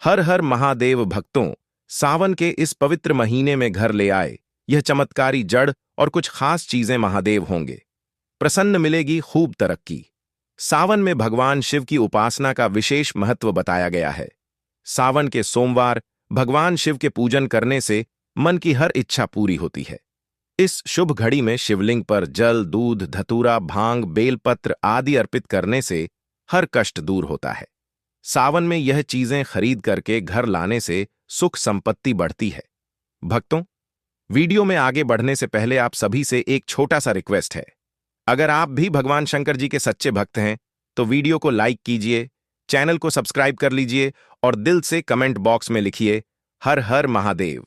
हर हर महादेव भक्तों, सावन के इस पवित्र महीने में घर ले आए यह चमत्कारी जड़ और कुछ खास चीजें महादेव होंगे। प्रसन्न मिलेगी खूब तरक्की। सावन में भगवान शिव की उपासना का विशेष महत्व बताया गया है। सावन के सोमवार भगवान शिव के पूजन करने से मन की हर इच्छा पूरी होती है। इस शुभ घड़ी में शिवलिंग पर जल, दूध, धतूरा, भांग, बेलपत्र आदि अर्पित करने से हर कष्ट दूर होता है। सावन में यह चीजें खरीद करके घर लाने से सुख संपत्ति बढ़ती है। भक्तों, वीडियो में आगे बढ़ने से पहले आप सभी से एक छोटा सा रिक्वेस्ट है। अगर आप भी भगवान शंकर जी के सच्चे भक्त हैं तो वीडियो को लाइक कीजिए, चैनल को सब्सक्राइब कर लीजिए और दिल से कमेंट बॉक्स में लिखिए हर हर महादेव,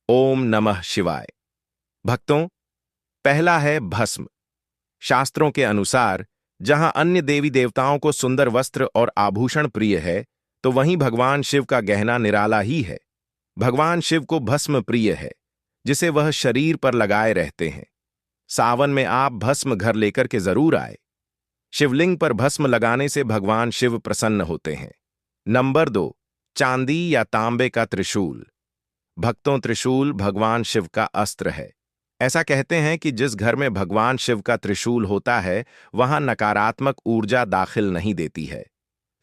ओम नमः शिवाय। भक्तों, पहला है भस्म। शास्त्रों के अनुसार जहां अन्य देवी देवताओं को सुंदर वस्त्र और आभूषण प्रिय है, तो वहीं भगवान शिव का गहना निराला ही है। भगवान शिव को भस्म प्रिय है, जिसे वह शरीर पर लगाए रहते हैं। सावन में आप भस्म घर लेकर के जरूर आए। शिवलिंग पर भस्म लगाने से भगवान शिव प्रसन्न होते हैं। नंबर 2, चांदी या तांबे का त्रिशूल। भक्तों, त्रिशूल भगवान शिव का अस्त्र है। ऐसा कहते हैं कि जिस घर में भगवान शिव का त्रिशूल होता है वहां नकारात्मक ऊर्जा दाखिल नहीं देती है।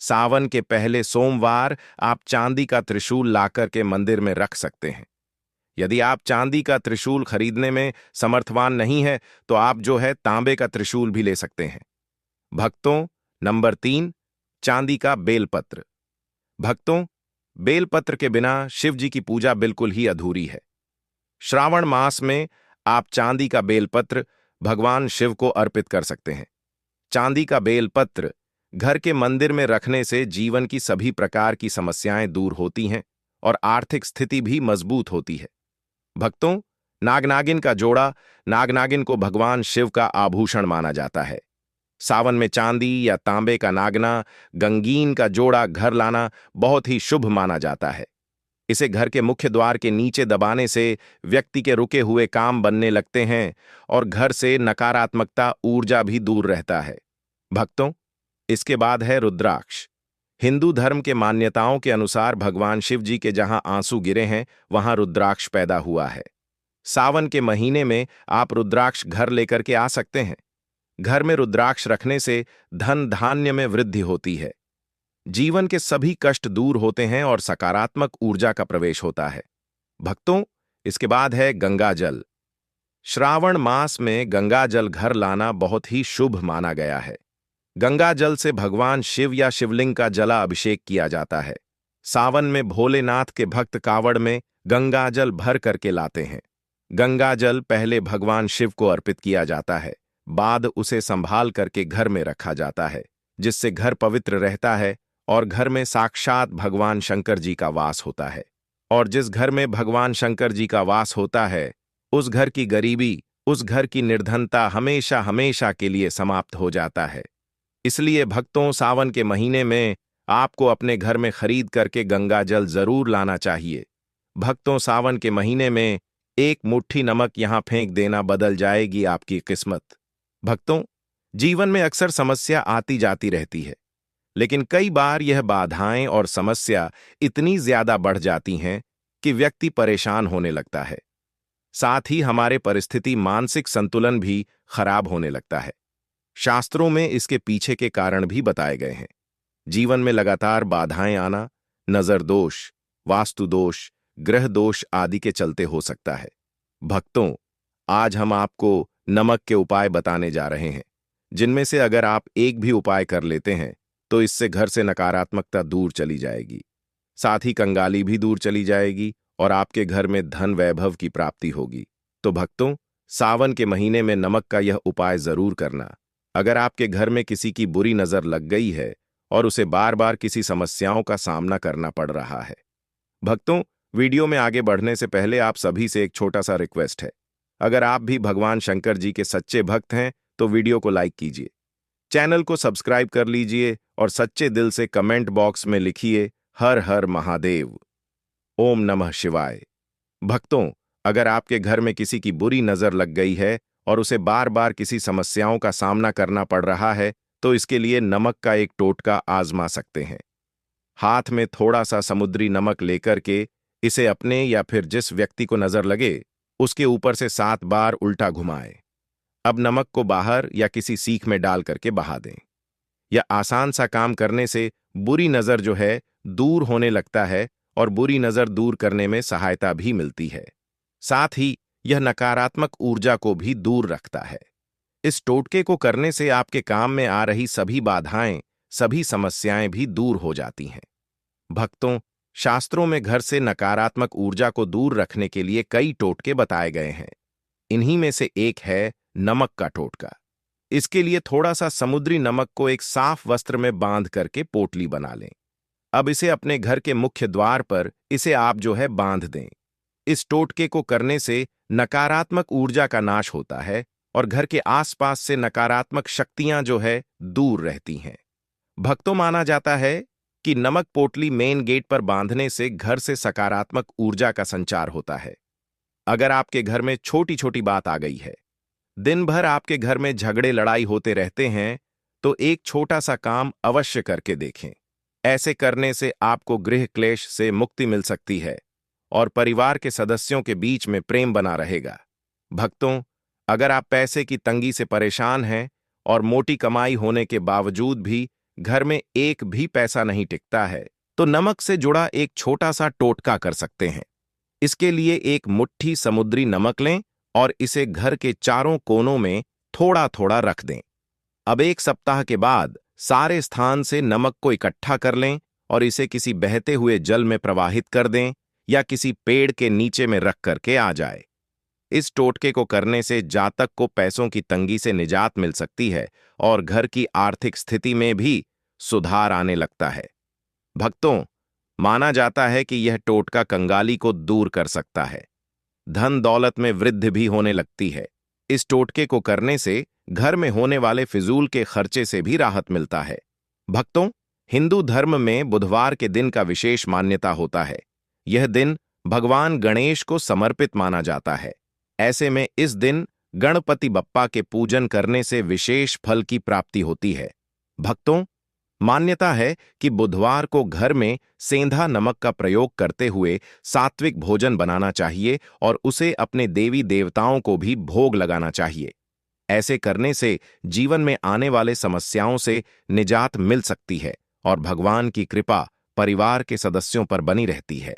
सावन के पहले सोमवार आप चांदी का त्रिशूल लाकर के मंदिर में रख सकते हैं। यदि आप चांदी का त्रिशूल खरीदने में समर्थवान नहीं है तो आप जो है तांबे का त्रिशूल भी ले सकते हैं। भक्तों, नंबर 3, चांदी का बेलपत्र। भक्तों, बेलपत्र के बिना शिव जी की पूजा बिल्कुल ही अधूरी है। श्रावण मास में आप चांदी का बेलपत्र भगवान शिव को अर्पित कर सकते हैं। चांदी का बेलपत्र घर के मंदिर में रखने से जीवन की सभी प्रकार की समस्याएं दूर होती हैं और आर्थिक स्थिति भी मजबूत होती है। भक्तों, नागनागिन का जोड़ा। नागनागिन को भगवान शिव का आभूषण माना जाता है। सावन में चांदी या तांबे का नागना, गंगीन का जोड़ा घर लाना बहुत ही शुभ माना जाता है। इसे घर के मुख्य द्वार के नीचे दबाने से व्यक्ति के रुके हुए काम बनने लगते हैं और घर से नकारात्मकता ऊर्जा भी दूर रहता है। भक्तों, इसके बाद है रुद्राक्ष। हिंदू धर्म के मान्यताओं के अनुसार भगवान शिव जी के जहां आंसू गिरे हैं वहां रुद्राक्ष पैदा हुआ है। सावन के महीने में आप रुद्राक्ष घर लेकर के आ सकते हैं। घर में रुद्राक्ष रखने से धन धान्य में वृद्धि होती है। जीवन के सभी कष्ट दूर होते हैं और सकारात्मक ऊर्जा का प्रवेश होता है। भक्तों, इसके बाद है गंगा जल। श्रावण मास में गंगा जल घर लाना बहुत ही शुभ माना गया है। गंगा जल से भगवान शिव या शिवलिंग का जला अभिषेक किया जाता है। सावन में भोलेनाथ के भक्त कावड़ में गंगा जल भर करके लाते हैं। गंगा जल पहले भगवान शिव को अर्पित किया जाता है, बाद उसे संभाल करके घर में रखा जाता है, जिससे घर पवित्र रहता है और घर में साक्षात भगवान शंकर जी का वास होता है। और जिस घर में भगवान शंकर जी का वास होता है, उस घर की गरीबी, उस घर की निर्धनता हमेशा हमेशा के लिए समाप्त हो जाता है। इसलिए भक्तों, सावन के महीने में आपको अपने घर में खरीद करके गंगा जल जरूर लाना चाहिए। भक्तों, सावन के महीने में एक मुट्ठी नमक यहां फेंक देना बदल जाएगी आपकी किस्मत। भक्तों, जीवन में अक्सर समस्या आती जाती रहती है, लेकिन कई बार यह बाधाएं और समस्या इतनी ज्यादा बढ़ जाती हैं कि व्यक्ति परेशान होने लगता है। साथ ही हमारे परिस्थिति मानसिक संतुलन भी खराब होने लगता है। शास्त्रों में इसके पीछे के कारण भी बताए गए हैं। जीवन में लगातार बाधाएं आना नजर दोष, वास्तु दोष, ग्रह दोष आदि के चलते हो सकता है। भक्तों, आज हम आपको नमक के उपाय बताने जा रहे हैं, जिनमें से अगर आप एक भी उपाय कर लेते हैं तो इससे घर से नकारात्मकता दूर चली जाएगी। साथ ही कंगाली भी दूर चली जाएगी और आपके घर में धन वैभव की प्राप्ति होगी। तो भक्तों, सावन के महीने में नमक का यह उपाय जरूर करना। अगर आपके घर में किसी की बुरी नजर लग गई है और उसे बार बार किसी समस्याओं का सामना करना पड़ रहा है। भक्तों, वीडियो में आगे बढ़ने से पहले आप सभी से एक छोटा सा रिक्वेस्ट है। अगर आप भी भगवान शंकर जी के सच्चे भक्त हैं तो वीडियो को लाइक कीजिए, चैनल को सब्सक्राइब कर लीजिए और सच्चे दिल से कमेंट बॉक्स में लिखिए हर हर महादेव, ओम नमः शिवाय। भक्तों, अगर आपके घर में किसी की बुरी नजर लग गई है और उसे बार बार किसी समस्याओं का सामना करना पड़ रहा है तो इसके लिए नमक का एक टोटका आजमा सकते हैं। हाथ में थोड़ा सा समुद्री नमक लेकर के इसे अपने या फिर जिस व्यक्ति को नजर लगे उसके ऊपर से 7 बार उल्टा घुमाए। अब नमक को बाहर या किसी सीख में डाल करके बहा दें। यह आसान सा काम करने से बुरी नजर जो है दूर होने लगता है और बुरी नजर दूर करने में सहायता भी मिलती है। साथ ही यह नकारात्मक ऊर्जा को भी दूर रखता है। इस टोटके को करने से आपके काम में आ रही सभी बाधाएं, सभी समस्याएं भी दूर हो जाती हैं। भक्तों, शास्त्रों में घर से नकारात्मक ऊर्जा को दूर रखने के लिए कई टोटके बताए गए हैं। इन्हीं में से एक है नमक का टोटका। इसके लिए थोड़ा सा समुद्री नमक को एक साफ वस्त्र में बांध करके पोटली बना लें। अब इसे अपने घर के मुख्य द्वार पर इसे आप जो है बांध दें। इस टोटके को करने से नकारात्मक ऊर्जा का नाश होता है और घर के आसपास से नकारात्मक शक्तियां जो है दूर रहती हैं। भक्तों, माना जाता है कि नमक पोटली मेन गेट पर बांधने से घर से सकारात्मक ऊर्जा का संचार होता है। अगर आपके घर में छोटी छोटी बात आ गई है, दिन भर आपके घर में झगड़े लड़ाई होते रहते हैं, तो एक छोटा सा काम अवश्य करके देखें। ऐसे करने से आपको गृह क्लेश से मुक्ति मिल सकती है और परिवार के सदस्यों के बीच में प्रेम बना रहेगा। भक्तों, अगर आप पैसे की तंगी से परेशान हैं और मोटी कमाई होने के बावजूद भी घर में एक भी पैसा नहीं टिकता है, तो नमक से जुड़ा एक छोटा सा टोटका कर सकते हैं। इसके लिए एक मुट्ठी समुद्री नमक लें और इसे घर के चारों कोनों में थोड़ा थोड़ा रख दें। अब 1 सप्ताह के बाद सारे स्थान से नमक को इकट्ठा कर लें और इसे किसी बहते हुए जल में प्रवाहित कर दें या किसी पेड़ के नीचे में रख करके आ जाए। इस टोटके को करने से जातक को पैसों की तंगी से निजात मिल सकती है और घर की आर्थिक स्थिति में भी सुधार आने लगता है। भक्तों, माना जाता है कि यह टोटका कंगाली को दूर कर सकता है। धन दौलत में वृद्धि भी होने लगती है। इस टोटके को करने से घर में होने वाले फिजूल के खर्चे से भी राहत मिलता है। भक्तों, हिंदू धर्म में बुधवार के दिन का विशेष मान्यता होता है। यह दिन भगवान गणेश को समर्पित माना जाता है। ऐसे में इस दिन गणपति बप्पा के पूजन करने से विशेष फल की प्राप्ति होती है। भक्तों, मान्यता है कि बुधवार को घर में सेंधा नमक का प्रयोग करते हुए सात्विक भोजन बनाना चाहिए और उसे अपने देवी देवताओं को भी भोग लगाना चाहिए। ऐसे करने से जीवन में आने वाले समस्याओं से निजात मिल सकती है और भगवान की कृपा परिवार के सदस्यों पर बनी रहती है।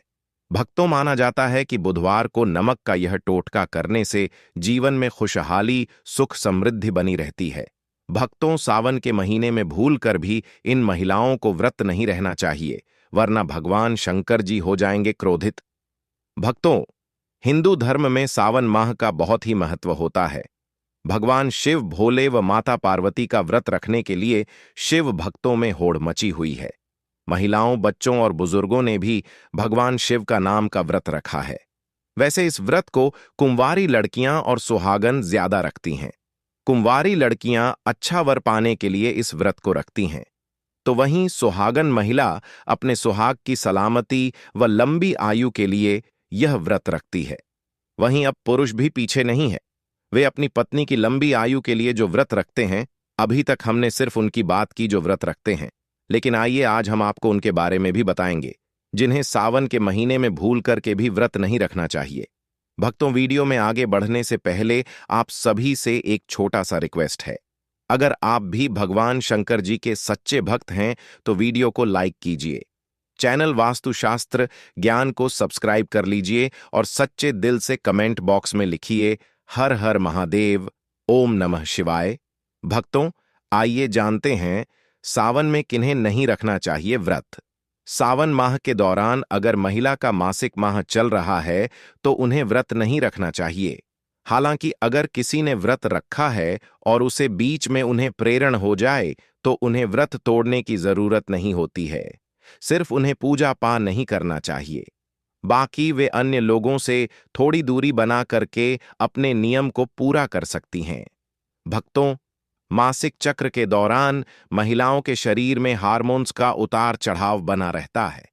भक्तों, माना जाता है कि बुधवार को नमक का यह टोटका करने से जीवन में खुशहाली, सुख, समृद्धि बनी रहती है। भक्तों, सावन के महीने में भूलकर भी इन महिलाओं को व्रत नहीं रहना चाहिए, वरना भगवान शंकर जी हो जाएंगे क्रोधित। भक्तों, हिंदू धर्म में सावन माह का बहुत ही महत्व होता है। भगवान शिव, भोले व माता पार्वती का व्रत रखने के लिए शिव भक्तों में होड़ मची हुई है। महिलाओं, बच्चों और बुजुर्गों ने भी भगवान शिव का नाम का व्रत रखा है। वैसे इस व्रत को कुंवारी लड़कियां और सुहागन ज्यादा रखती हैं। कुंवारी लड़कियां अच्छा वर पाने के लिए इस व्रत को रखती हैं, तो वहीं सुहागन महिला अपने सुहाग की सलामती व लंबी आयु के लिए यह व्रत रखती है। वहीं अब पुरुष भी पीछे नहीं है। वे अपनी पत्नी की लंबी आयु के लिए जो व्रत रखते हैं, अभी तक हमने सिर्फ उनकी बात की जो व्रत रखते हैं, लेकिन आइए आज हम आपको उनके बारे में भी बताएंगे जिन्हें सावन के महीने में भूल करके भी व्रत नहीं रखना चाहिए। भक्तों, वीडियो में आगे बढ़ने से पहले आप सभी से एक छोटा सा रिक्वेस्ट है। अगर आप भी भगवान शंकर जी के सच्चे भक्त हैं तो वीडियो को लाइक कीजिए, चैनल वास्तुशास्त्र ज्ञान को सब्सक्राइब कर लीजिए और सच्चे दिल से कमेंट बॉक्स में लिखिए हर हर महादेव, ओम नमः शिवाय। भक्तों, आइए जानते हैं सावन में किन्हें नहीं रखना चाहिए व्रत। सावन माह के दौरान अगर महिला का मासिक माह चल रहा है तो उन्हें व्रत नहीं रखना चाहिए। हालांकि अगर किसी ने व्रत रखा है और उसे बीच में उन्हें प्रेरण हो जाए तो उन्हें व्रत तोड़ने की जरूरत नहीं होती है। सिर्फ उन्हें पूजा पाठ नहीं करना चाहिए। बाकी वे अन्य लोगों से थोड़ी दूरी बना करके अपने नियम को पूरा कर सकती हैं। भक्तों, मासिक चक्र के दौरान महिलाओं के शरीर में हार्मोन्स का उतार चढ़ाव बना रहता है।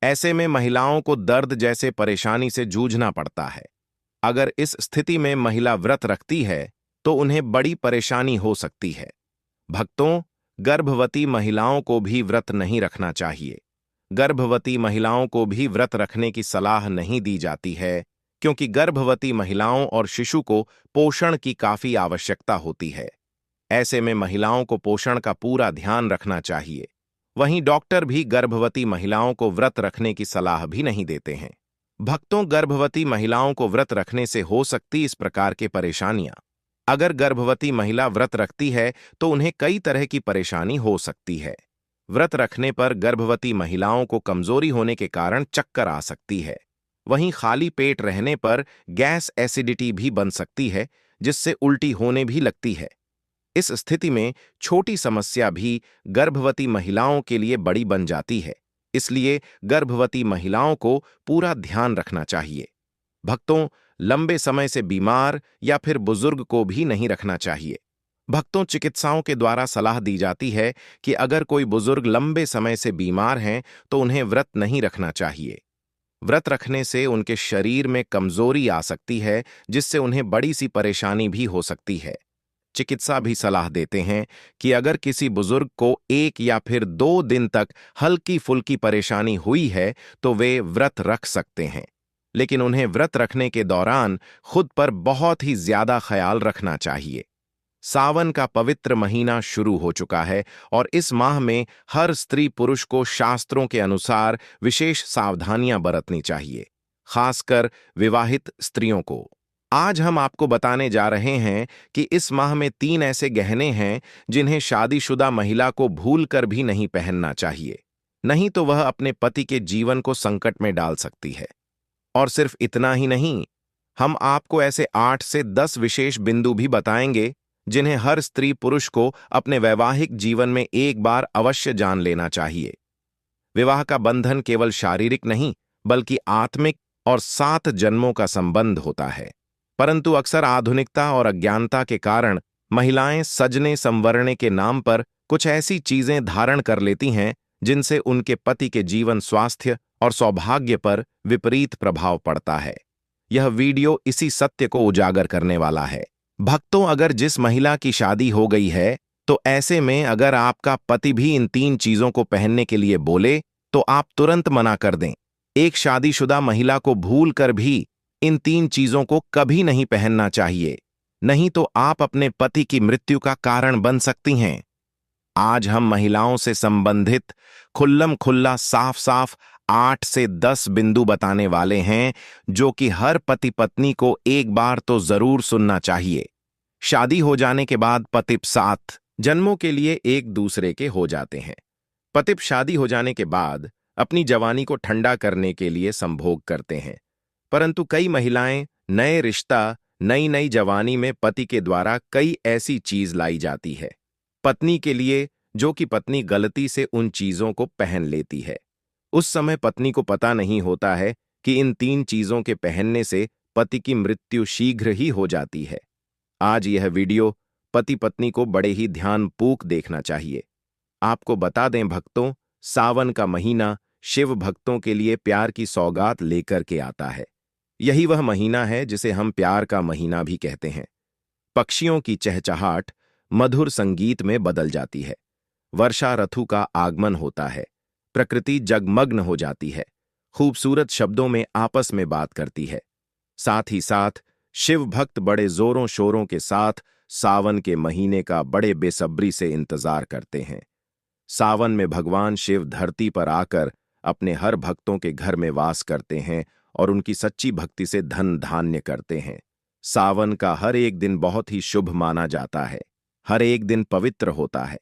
ऐसे में महिलाओं को दर्द जैसे परेशानी से जूझना पड़ता है। अगर इस स्थिति में महिला व्रत रखती है तो उन्हें बड़ी परेशानी हो सकती है। भक्तों, गर्भवती महिलाओं को भी व्रत नहीं रखना चाहिए। गर्भवती महिलाओं को भी व्रत रखने की सलाह नहीं दी जाती है, क्योंकि गर्भवती महिलाओं और शिशु को पोषण की काफी आवश्यकता होती है। ऐसे में महिलाओं को पोषण का पूरा ध्यान रखना चाहिए। वहीं डॉक्टर भी गर्भवती महिलाओं को व्रत रखने की सलाह भी नहीं देते हैं। भक्तों, गर्भवती महिलाओं को व्रत रखने से हो सकती इस प्रकार के परेशानियां। अगर गर्भवती महिला व्रत रखती है तो उन्हें कई तरह की परेशानी हो सकती है। व्रत रखने पर गर्भवती महिलाओं को कमजोरी होने के कारण चक्कर आ सकती है। वहीं खाली पेट रहने पर गैस एसिडिटी भी बन सकती है, जिससे उल्टी होने भी लगती है। इस स्थिति में छोटी समस्या भी गर्भवती महिलाओं के लिए बड़ी बन जाती है। इसलिए गर्भवती महिलाओं को पूरा ध्यान रखना चाहिए। भक्तों, लंबे समय से बीमार या फिर बुजुर्ग को भी नहीं रखना चाहिए। भक्तों, चिकित्साओं के द्वारा सलाह दी जाती है कि अगर कोई बुजुर्ग लंबे समय से बीमार हैं तो उन्हें व्रत नहीं रखना चाहिए। व्रत रखने से उनके शरीर में कमजोरी आ सकती है, जिससे उन्हें बड़ी सी परेशानी भी हो सकती है। चिकित्सा भी सलाह देते हैं कि अगर किसी बुजुर्ग को 1 या फिर 2 दिन तक हल्की फुल्की परेशानी हुई है तो वे व्रत रख सकते हैं, लेकिन उन्हें व्रत रखने के दौरान खुद पर बहुत ही ज्यादा ख्याल रखना चाहिए। सावन का पवित्र महीना शुरू हो चुका है और इस माह में हर स्त्री पुरुष को शास्त्रों के अनुसार विशेष सावधानियां बरतनी चाहिए, खासकर विवाहित स्त्रियों को। आज हम आपको बताने जा रहे हैं कि इस माह में 3 ऐसे गहने हैं जिन्हें शादीशुदा महिला को भूलकर भी नहीं पहनना चाहिए, नहीं तो वह अपने पति के जीवन को संकट में डाल सकती है। और सिर्फ इतना ही नहीं, हम आपको ऐसे 8 से 10 विशेष बिंदु भी बताएंगे जिन्हें हर स्त्री पुरुष को अपने वैवाहिक जीवन में एक बार अवश्य जान लेना चाहिए। विवाह का बंधन केवल शारीरिक नहीं, बल्कि आत्मिक और 7 जन्मों का संबंध होता है। परंतु अक्सर आधुनिकता और अज्ञानता के कारण महिलाएं सजने संवरने के नाम पर कुछ ऐसी चीजें धारण कर लेती हैं जिनसे उनके पति के जीवन, स्वास्थ्य और सौभाग्य पर विपरीत प्रभाव पड़ता है। यह वीडियो इसी सत्य को उजागर करने वाला है। भक्तों, अगर जिस महिला की शादी हो गई है तो ऐसे में अगर आपका पति भी इन 3 चीजों को पहनने के लिए बोले तो आप तुरंत मना कर दें। एक शादीशुदा महिला को भूल कर भी इन 3 चीजों को कभी नहीं पहनना चाहिए, नहीं तो आप अपने पति की मृत्यु का कारण बन सकती हैं। आज हम महिलाओं से संबंधित खुल्लम खुल्ला साफ साफ 8 से 10 बिंदु बताने वाले हैं, जो कि हर पति पत्नी को एक बार तो जरूर सुनना चाहिए। शादी हो जाने के बाद पतिप 7 जन्मों के लिए एक दूसरे के हो जाते हैं। पतिप शादी हो जाने के बाद अपनी जवानी को ठंडा करने के लिए संभोग करते हैं, परंतु कई महिलाएं नए रिश्ता, नई नई जवानी में पति के द्वारा कई ऐसी चीज लाई जाती है पत्नी के लिए, जो कि पत्नी गलती से उन चीजों को पहन लेती है। उस समय पत्नी को पता नहीं होता है कि इन 3 चीजों के पहनने से पति की मृत्यु शीघ्र ही हो जाती है। आज यह वीडियो पति पत्नी को बड़े ही ध्यानपूर्वक देखना चाहिए। आपको बता दें भक्तों, सावन का महीना शिव भक्तों के लिए प्यार की सौगात लेकर के आता है। यही वह महीना है जिसे हम प्यार का महीना भी कहते हैं। पक्षियों की चहचहाट मधुर संगीत में बदल जाती है, वर्षा ऋतु का आगमन होता है, प्रकृति जगमग्न हो जाती है, खूबसूरत शब्दों में आपस में बात करती है। साथ ही साथ शिव भक्त बड़े जोरों शोरों के साथ सावन के महीने का बड़े बेसब्री से इंतजार करते हैं। सावन में भगवान शिव धरती पर आकर अपने हर भक्तों के घर में वास करते हैं और उनकी सच्ची भक्ति से धन धान्य करते हैं। सावन का हर एक दिन बहुत ही शुभ माना जाता है, हर एक दिन पवित्र होता है,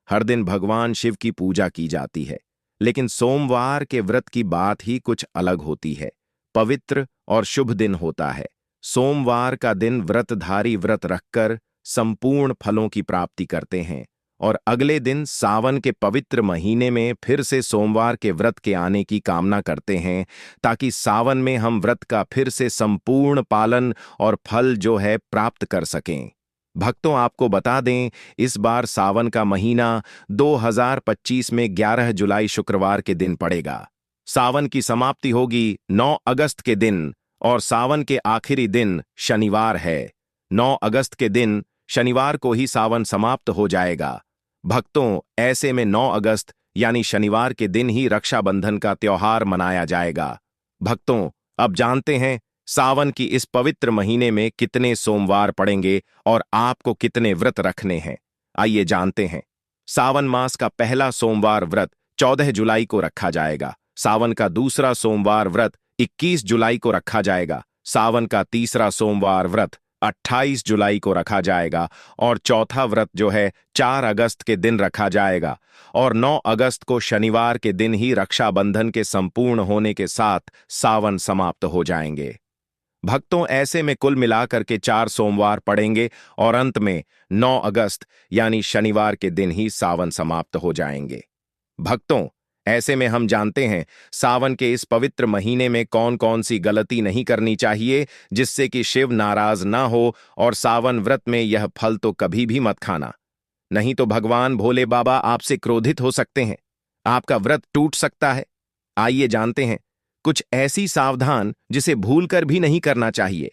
हर दिन भगवान शिव की पूजा की जाती है। लेकिन सोमवार के व्रत की बात ही कुछ अलग होती है, पवित्र और शुभ दिन होता है। सोमवार का दिन व्रतधारी व्रत रखकर संपूर्ण फलों की प्राप्ति करते हैं और अगले दिन सावन के पवित्र महीने में फिर से सोमवार के व्रत के आने की कामना करते हैं, ताकि सावन में हम व्रत का फिर से संपूर्ण पालन और फल जो है प्राप्त कर सकें। भक्तों, आपको बता दें, इस बार सावन का महीना 2025 में 11 जुलाई शुक्रवार के दिन पड़ेगा। सावन की समाप्ति होगी 9 अगस्त के दिन और सावन के आखिरी दिन शनिवार है। 9 अगस्त के दिन शनिवार को ही सावन समाप्त हो जाएगा। भक्तों, ऐसे में 9 अगस्त यानी शनिवार के दिन ही रक्षाबंधन का त्योहार मनाया जाएगा। भक्तों, अब जानते हैं सावन की इस पवित्र महीने में कितने सोमवार पड़ेंगे और आपको कितने व्रत रखने हैं। आइए जानते हैं। सावन मास का पहला सोमवार व्रत 14 जुलाई को रखा जाएगा। सावन का दूसरा सोमवार व्रत 21 जुलाई को रखा जाएगा। सावन का तीसरा सोमवार व्रत 28 जुलाई को रखा जाएगा और चौथा व्रत जो है 4 अगस्त के दिन रखा जाएगा और 9 अगस्त को शनिवार के दिन ही रक्षाबंधन के संपूर्ण होने के साथ सावन समाप्त हो जाएंगे। भक्तों, ऐसे में कुल मिलाकर के 4 सोमवार पड़ेंगे और अंत में 9 अगस्त यानी शनिवार के दिन ही सावन समाप्त हो जाएंगे। भक्तों, ऐसे में हम जानते हैं सावन के इस पवित्र महीने में कौन कौन सी गलती नहीं करनी चाहिए जिससे कि शिव नाराज ना हो, और सावन व्रत में यह फल तो कभी भी मत खाना, नहीं तो भगवान भोले बाबा आपसे क्रोधित हो सकते हैं, आपका व्रत टूट सकता है। आइए जानते हैं कुछ ऐसी सावधान जिसे भूलकर भी नहीं करना चाहिए।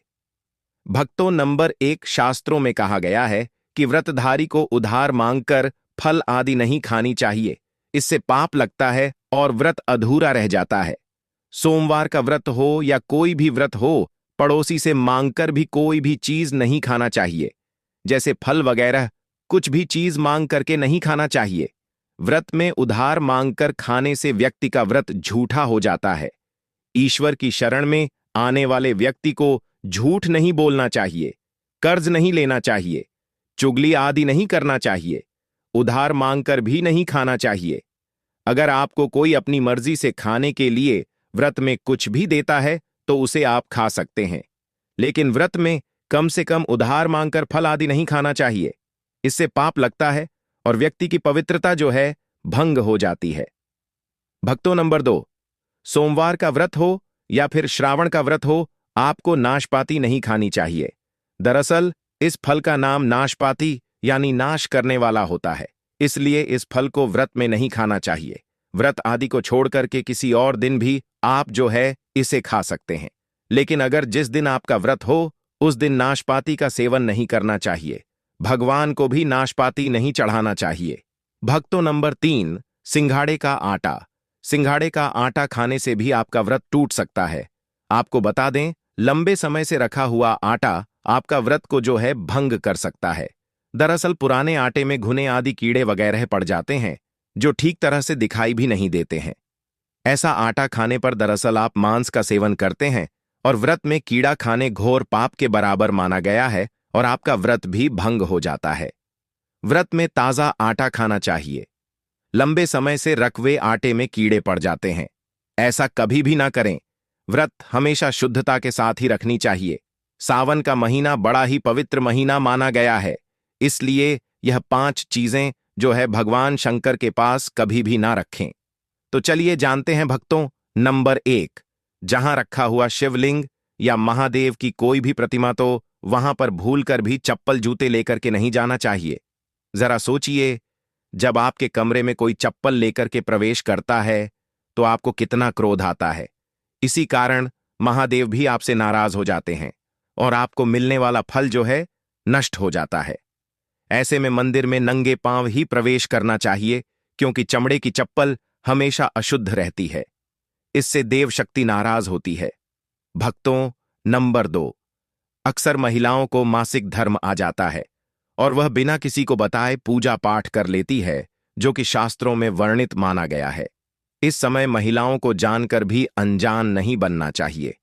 भक्तों, नंबर 1, शास्त्रों में कहा गया है कि व्रतधारी को उधार मांगकर फल आदि नहीं खानी चाहिए, इससे पाप लगता है और व्रत अधूरा रह जाता है। सोमवार का व्रत हो या कोई भी व्रत हो, पड़ोसी से मांगकर भी कोई भी चीज नहीं खाना चाहिए, जैसे फल वगैरह कुछ भी चीज मांग करके नहीं खाना चाहिए। व्रत में उधार मांगकर खाने से व्यक्ति का व्रत झूठा हो जाता है। ईश्वर की शरण में आने वाले व्यक्ति को झूठ नहीं बोलना चाहिए, कर्ज नहीं लेना चाहिए, चुगली आदि नहीं करना चाहिए, उधार मांगकर भी नहीं खाना चाहिए। अगर आपको कोई अपनी मर्जी से खाने के लिए व्रत में कुछ भी देता है तो उसे आप खा सकते हैं, लेकिन व्रत में कम से कम उधार मांगकर फल आदि नहीं खाना चाहिए, इससे पाप लगता है और व्यक्ति की पवित्रता जो है भंग हो जाती है। भक्तों, नंबर 2, सोमवार का व्रत हो या फिर श्रावण का व्रत हो, आपको नाशपाती नहीं खानी चाहिए। दरअसल इस फल का नाम नाशपाती यानी नाश करने वाला होता है, इसलिए इस फल को व्रत में नहीं खाना चाहिए। व्रत आदि को छोड़ करके किसी और दिन भी आप जो है इसे खा सकते हैं, लेकिन अगर जिस दिन आपका व्रत हो उस दिन नाशपाती का सेवन नहीं करना चाहिए। भगवान को भी नाशपाती नहीं चढ़ाना चाहिए। भक्तों, नंबर 3, सिंघाड़े का आटा। सिंघाड़े का आटा खाने से भी आपका व्रत टूट सकता है। आपको बता दें, लंबे समय से रखा हुआ आटा आपका व्रत को जो है भंग कर सकता है। दरअसल पुराने आटे में घुने आदि कीड़े वगैरह पड़ जाते हैं जो ठीक तरह से दिखाई भी नहीं देते हैं। ऐसा आटा खाने पर दरअसल आप मांस का सेवन करते हैं और व्रत में कीड़ा खाने घोर पाप के बराबर माना गया है और आपका व्रत भी भंग हो जाता है। व्रत में ताजा आटा खाना चाहिए। लंबे समय से रखे आटे में कीड़े पड़ जाते हैं, ऐसा कभी भी ना करें। व्रत हमेशा शुद्धता के साथ ही रखनी चाहिए। सावन का महीना बड़ा ही पवित्र महीना माना गया है, इसलिए यह 5 चीजें जो है भगवान शंकर के पास कभी भी ना रखें। तो चलिए जानते हैं भक्तों। नंबर 1, जहां रखा हुआ शिवलिंग या महादेव की कोई भी प्रतिमा, तो वहां पर भूलकर भी चप्पल जूते लेकर के नहीं जाना चाहिए। जरा सोचिए, जब आपके कमरे में कोई चप्पल लेकर के प्रवेश करता है तो आपको कितना क्रोध आता है। इसी कारण महादेव भी आपसे नाराज हो जाते हैं और आपको मिलने वाला फल जो है नष्ट हो जाता है। ऐसे में मंदिर में नंगे पांव ही प्रवेश करना चाहिए, क्योंकि चमड़े की चप्पल हमेशा अशुद्ध रहती है, इससे देव शक्ति नाराज होती है। भक्तों, नंबर 2, अक्सर महिलाओं को मासिक धर्म आ जाता है और वह बिना किसी को बताए पूजा पाठ कर लेती है, जो कि शास्त्रों में वर्णित माना गया है। इस समय महिलाओं को जानकर भी अनजान नहीं बनना चाहिए।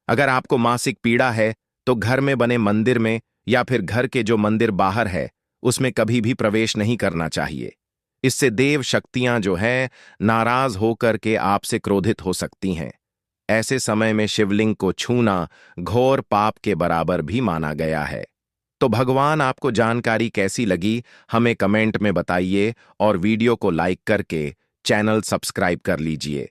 अगर आपको मासिक पीड़ा है तो घर में बने मंदिर में या फिर घर के जो मंदिर बाहर है उसमें कभी भी प्रवेश नहीं करना चाहिए। इससे देव शक्तियां जो हैं नाराज होकर के आपसे क्रोधित हो सकती हैं। ऐसे समय में शिवलिंग को छूना घोर पाप के बराबर भी माना गया है। तो भगवान, आपको जानकारी कैसी लगी हमें कमेंट में बताइए और वीडियो को लाइक करके चैनल सब्सक्राइब कर लीजिए।